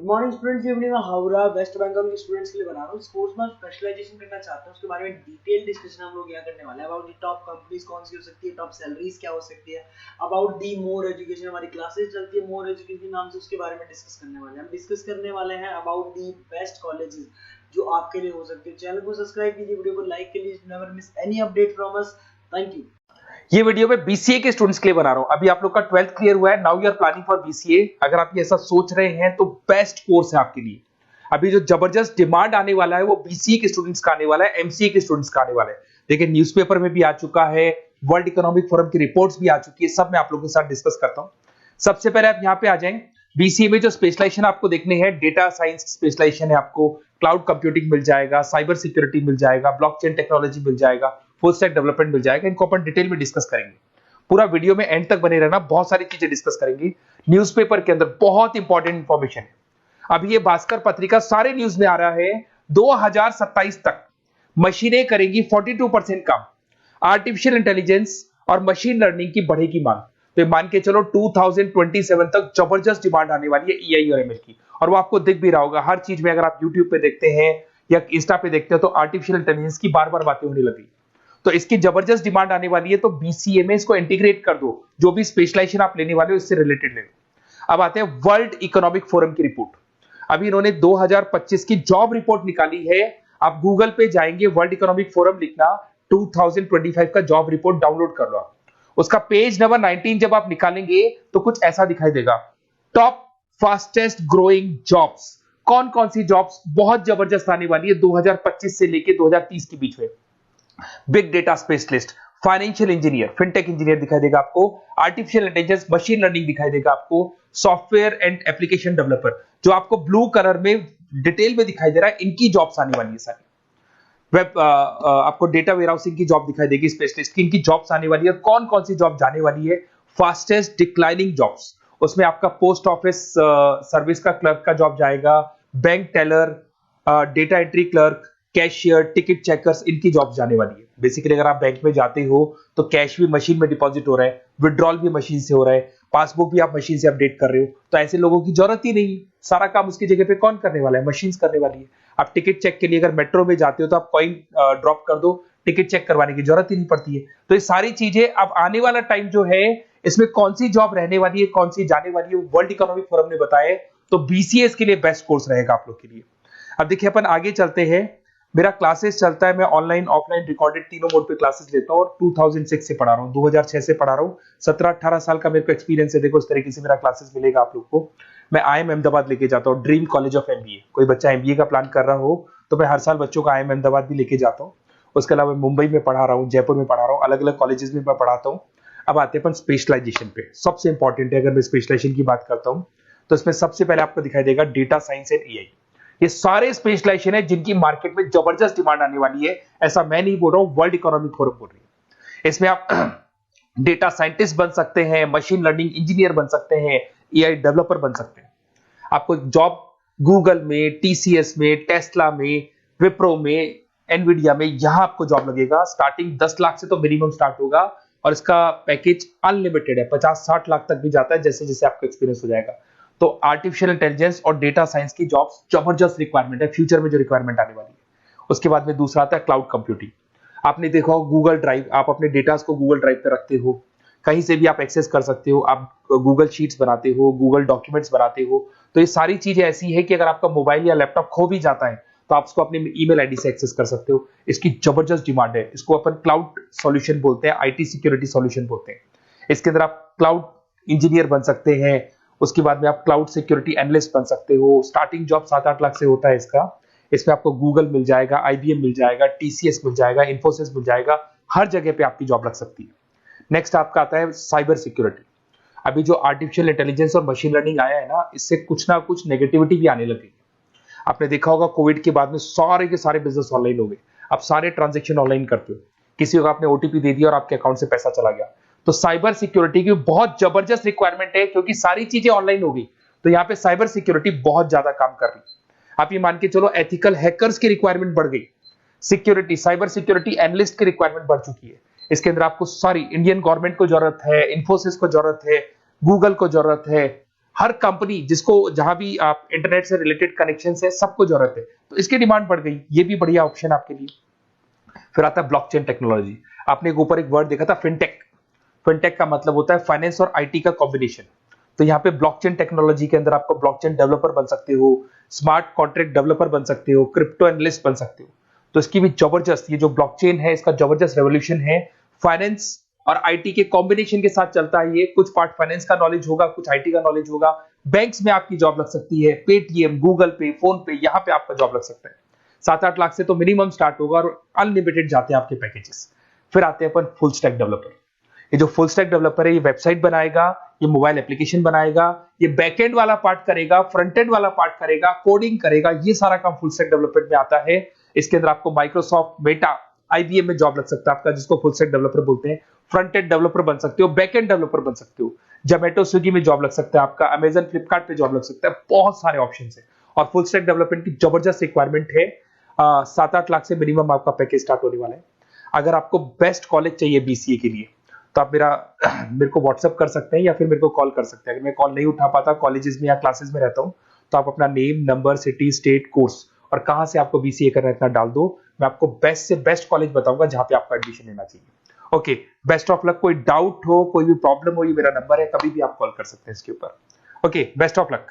Morning students, ये video मैं Howrah waste Bengal के स्टूडेंट्स के लिए बना रहा हूँ। स्पोर्ट्स में स्पेशलाइजेशन करना चाहता हूँ, उसके बारे में डिटेल डिस्कशन हम लोग यहाँ करने वाले हैं। अबाउट दी टॉप कंपनीज कौन सी हो सकती है, टॉप सैलरीज क्या हो सकती है, अबाउट दी मोर एजुकेशन, हमारी क्लासेस चलती है मोर एजुकेशन नाम से, उसके बारे में डिस्कस करने वाले हैं। हम डिस्कस करने वाले हैं अबाउट दी बेस्ट कॉलेजेस जो आपके लिए हो सकते हैं। चैनल को सब्सक्राइब कीजिए, वीडियो को लाइक कीजिए, never miss any update from us. Thank you. ये वीडियो मैं बीसीए के स्टूडेंट्स के लिए बना रहा हूं। अभी आप लोग का 12th क्लियर हुआ है, now you are planning for BCA. अगर आप ये ऐसा सोच रहे हैं तो बेस्ट कोर्स है आपके लिए। अभी जो जबरदस्त डिमांड आने वाला है वो बीसीए के स्टूडेंट्स का आने वाला है, एमसीए के स्टूडेंट्स का आने वाला है। देखिए न्यूज़पेपर में भी आ चुका है, वर्ल्ड इकोनॉमिक फोरम की रिपोर्ट्स भी आ चुकी है, सब मैं आप लोगों के साथ डिस्कस करता हूं। सबसे पहले आप यहाँ पे आ जाएं। बीसीए में जो स्पेशलाइजेशन आपको देखने हैं, डेटा साइंस स्पेशलाइजेशन है, आपको क्लाउड कंप्यूटिंग मिल जाएगा, साइबर सिक्योरिटी मिल जाएगा, ब्लॉकचेन टेक्नोलॉजी मिल जाएगा, फुल स्टैक डेवलपमेंट मिल जाएगा। इनको अपन डिटेल में डिस्कस करेंगे। पूरा वीडियो में एंड तक बने रहना, बहुत सारी चीजें डिस्कस करेंगे। न्यूज़पेपर के अंदर बहुत इंपॉर्टेंट इंफॉर्मेशन है। अभी ये भास्कर पत्रिका सारे न्यूज में आ रहा है, 2027 तक मशीनें करेंगी 42% काम। आर्टिफिशियल इंटेलिजेंस और मशीन लर्निंग की बढ़ेगी मांग। तो मान के चलो 2027 तक जबरदस्त डिमांड आने वाली है एआई और एमएल की। और वो आपको दिख भी रहा होगा हर चीज में। अगर आप यूट्यूब पे देखते हैं या इंस्टा पे देखते हैं तो आर्टिफिशियल इंटेलिजेंस की बार बार बातें होने लगी। तो इसकी जबरदस्त डिमांड आने वाली है। तो बीसीए में इसको इंटीग्रेट कर दो, जो भी स्पेशलाइजेशन आप लेने वाले हो इससे रिलेटेड ले लो। अब आते हैं वर्ल्ड इकोनॉमिक फोरम की रिपोर्ट। अभी इन्होंने 2025 की जॉब रिपोर्ट निकाली है। आप गूगल पे जाएंगे, वर्ल्ड इकोनॉमिक फोरम लिखना, 2025 का जॉब रिपोर्ट डाउनलोड कर लो। उसका पेज नंबर 19 जब आप निकालेंगे तो कुछ ऐसा दिखाई देगा, टॉप फास्टेस्ट ग्रोइंग जॉब्स। कौन कौन सी जॉब्स बहुत जबरदस्त आने वाली है 2025 से लेके 2030 के बीच में। Big data specialist, financial engineer, fintech engineer दिखाई देगा आपको, आर्टिफिशियल इंटेलिजेंस मशीन लर्निंग दिखाई देगा आपको, सॉफ्टवेयर एंड एप्लीकेशन डेवलपर, जो आपको ब्लू कलर में डिटेल में दिखाई दे रहा है, इनकी जॉब्स आने वाली है सारी। वेब आपको डेटा वेयरहाउसिंग की जॉब दिखाई देगी, स्पेशलिस्ट की, इनकी जॉब्स आने वाली है। कौन कौन सी जॉब जाने वाली है, फास्टेस्ट डिक्लाइनिंग जॉब्स, उसमें आपका पोस्ट ऑफिस सर्विस का क्लर्क का जॉब जाएगा, bank teller, data entry clerk, cashier, ticket checkers, इनकी जॉब जाने वाली है। बेसिकली अगर आप बैंक में जाते हो तो कैश भी मशीन में डिपॉजिट हो रहा है, विड्रॉल भी मशीन से हो रहा है, पासबुक भी आप मशीन से अपडेट कर रहे हो, तो ऐसे लोगों की जरूरत ही नहीं। सारा काम उसकी जगह पे कौन करने वाला है, मशीन करने वाली है। आप टिकट चेक के लिए अगर मेट्रो में जाते हो तो आप कॉइन ड्रॉप कर दो, टिकट चेक करवाने की जरूरत ही नहीं पड़ती है। तो ये सारी चीजें अब आने वाला टाइम जो है, इसमें कौन सी जॉब रहने वाली है, कौन सी जाने वाली है, वर्ल्ड इकोनॉमिक फोरम ने बताया। तो बीसीएस के लिए बेस्ट कोर्स रहेगा आप लोग के लिए। अब देखिए अपन आगे चलते हैं। मेरा क्लासेस चलता है, मैं ऑनलाइन ऑफलाइन रिकॉर्डेड तीनों मोड पे क्लासेस लेता हूं और 2006 से पढ़ा रहा हूं, 2006 से पढ़ा रहा हूं। 17-18 साल का मेरे को एक्सपीरियंस है। देखो इस तरीके से मेरा क्लासेस मिलेगा आप लोग को। मैं आईएम अहमदाबाद लेके जाता हूं, ड्रीम कॉलेज ऑफ एमबीए। कोई बच्चा एमबीए का प्लान कर रहा हो तो मैं हर साल बच्चों का आईएम अहमदाबाद भी लेके जाता हूँ। उसके अलावा मुंबई में पढ़ा रहा हूँ, जयपुर में पढ़ा रहा हूँ, अलग अलग कॉलेजेस में मैं पढ़ाता हूँ। अब आते हैं अपन स्पेशलाइजेशन पे। सबसे इंपॉर्टेंट है, अगर मैं स्पेशलाइजेशन की बात करता हूँ तो इसमें सबसे पहले आपको दिखाई देगा डेटा साइंस एंड एआई। ये सारे स्पेशलाइजेशन है जिनकी मार्केट में जबरदस्त डिमांड आने वाली है। ऐसा मैं नहीं बोल रहा हूं, वर्ल्ड इकोनॉमिक फोरम बोल रही है। इसमें आप डेटा साइंटिस्ट बन सकते हैं, मशीन लर्निंग इंजीनियर बन सकते हैं, एआई डेवलपर बन सकते हैं। आपको जॉब गूगल में, टीसीएस में, टेस्ला में, विप्रो में, एनवीडिया में, यहां आपको जॉब लगेगा। स्टार्टिंग 10 लाख से तो मिनिमम स्टार्ट होगा और इसका पैकेज अनलिमिटेड है, 50-60 लाख तक भी जाता है जैसे जैसे आपका एक्सपीरियंस हो जाएगा। तो आर्टिफिशियल इंटेलिजेंस और डेटा साइंस की जॉब्स जबरदस्त रिक्वायरमेंट है, फ्यूचर में जो रिक्वायरमेंट आने वाली है। उसके बाद में दूसरा आता है क्लाउड कंप्यूटिंग। आपने देखा हो गूगल ड्राइव, आप अपने डेटास को गूगल ड्राइव पे रखते हो, कहीं से भी आप एक्सेस कर सकते हो। आप गूगल शीट्स बनाते हो, गूगल डॉक्यूमेंट्स बनाते हो। तो ये सारी चीजें ऐसी है कि अगर आपका मोबाइल या लैपटॉप खो भी जाता है तो आप उसको अपने ईमेल आईडी से एक्सेस कर सकते हो। इसकी जबरदस्त डिमांड है। इसको अपन क्लाउड सॉल्यूशन बोलते हैं, आईटी सिक्योरिटी सॉल्यूशन बोलते हैं। इसके अंदर आप क्लाउड इंजीनियर बन सकते हैं। उसके बाद में आप क्लाउड सिक्योरिटी एनालिस्ट बन सकते हो। स्टार्टिंग जॉब 7-8 लाख से होता है इसका। इसमें आपको गूगल मिल जाएगा, आईबीएम मिल जाएगा, टीसीएस मिल जाएगा, इन्फोसिस मिल जाएगा, हर जगह पे आपकी जॉब लग सकती है। नेक्स्ट आपका आता है साइबर सिक्योरिटी। अभी जो आर्टिफिशियल इंटेलिजेंस और मशीन लर्निंग आया है ना, इससे कुछ ना कुछ नेगेटिविटी भी आने लगी। आपने देखा होगा कोविड के बाद में सारे के सारे बिजनेस ऑनलाइन हो गए। आप सारे ट्रांजेक्शन ऑनलाइन करते हो, किसी को आपने ओटीपी दे दिया और आपके अकाउंट से पैसा चला गया। तो साइबर सिक्योरिटी की बहुत जबरदस्त रिक्वायरमेंट है, क्योंकि सारी चीजें ऑनलाइन हो गई। तो यहाँ पे साइबर सिक्योरिटी बहुत ज्यादा काम कर रही है। आप ये मान के चलो एथिकल हैकर्स की रिक्वायरमेंट बढ़ गई। सिक्योरिटी, साइबर सिक्योरिटी एनालिस्ट की रिक्वायरमेंट बढ़ चुकी है। इसके अंदर आपको सारी इंडियन गवर्नमेंट को जरूरत है, इन्फोसिस को जरूरत है, गूगल को जरूरत है, हर कंपनी जिसको जहां भी आप इंटरनेट से रिलेटेड कनेक्शन है सबको जरूरत है, तो इसकी डिमांड बढ़ गई, ये भी बढ़िया ऑप्शन आपके लिए। फिर आता है ब्लॉकचेन टेक्नोलॉजी। आपने एक ऊपर एक वर्ड देखा था फिनटेक। फिनटेक का मतलब होता है फाइनेंस और आईटी का कॉम्बिनेशन। तो यहाँ पे ब्लॉकचेन टेक्नोलॉजी के अंदर आपको ब्लॉकचेन डेवलपर बन सकते हो, स्मार्ट कॉन्ट्रैक्ट डेवलपर बन सकते हो, क्रिप्टो एनालिस्ट बन सकते हो। तो इसकी भी जबरदस्त, ये जो ब्लॉकचेन है इसका जबरदस्त रेवोल्यूशन है। फाइनेंस और आईटी के कॉम्बिनेशन के साथ चलता है ये। कुछ पार्ट फाइनेंस का नॉलेज होगा, कुछ आईटी का नॉलेज होगा। बैंक्स में आपकी जॉब लग सकती है, पेटीएम, गूगल पे, फोन पे, यहाँ पे आपका जॉब लग सकता है। 7-8 लाख से तो मिनिमम स्टार्ट होगा और अनलिमिटेड जाते हैं आपके पैकेजेस। फिर आते हैं अपन फुल स्टैक डेवलपर। ये जो फुल स्टैक डेवलपर है ये वेबसाइट बनाएगा, ये मोबाइल एप्लीकेशन बनाएगा, ये बैकएंड वाला पार्ट करेगा, फ्रंट एंड वाला पार्ट करेगा, कोडिंग करेगा, ये सारा काम फुल स्टैक डेवलपमेंट में आता है। इसके अंदर आपको माइक्रोसॉफ्ट, मेटा, आईबीएम में जॉब लग सकता है आपका, जिसको फुल स्टैक डेवलपर बोलते हैं। फ्रंट एंड डेवलपर बन सकते हो, बैक एंड डेवलपर बन सकते हो, जोमेटो स्विगी में जॉब लग सकता है आपका, अमेजन फ्लिपकार्ट पे जॉब लग सकता है, बहुत सारे ऑप्शन है। और फुल स्टैक डेवलपमेंट की जबरदस्त रिक्वायरमेंट है। 7-8 लाख से मिनिमम आपका पैकेज स्टार्ट होने वाला है। अगर आपको बेस्ट कॉलेज चाहिए बीसीए के लिए तो आप मेरे को व्हाट्सअप कर सकते हैं या फिर मेरे को कॉल कर सकते हैं। अगर मैं कॉल नहीं उठा पाता, कॉलेजेस में या क्लासेस में रहता हूं, तो आप अपना name, number, city, state, course और कहां से आपको बीसीए करना है इतना डाल दो। मैं आपको बेस्ट से बेस्ट कॉलेज बताऊंगा जहां पे आपको एडमिशन लेना चाहिए। Okay, best of luck. कोई डाउट हो, कोई भी प्रॉब्लम हो, ये मेरा नंबर है, कभी भी आप कॉल कर सकते हैं इसके ऊपर। Okay, best of luck.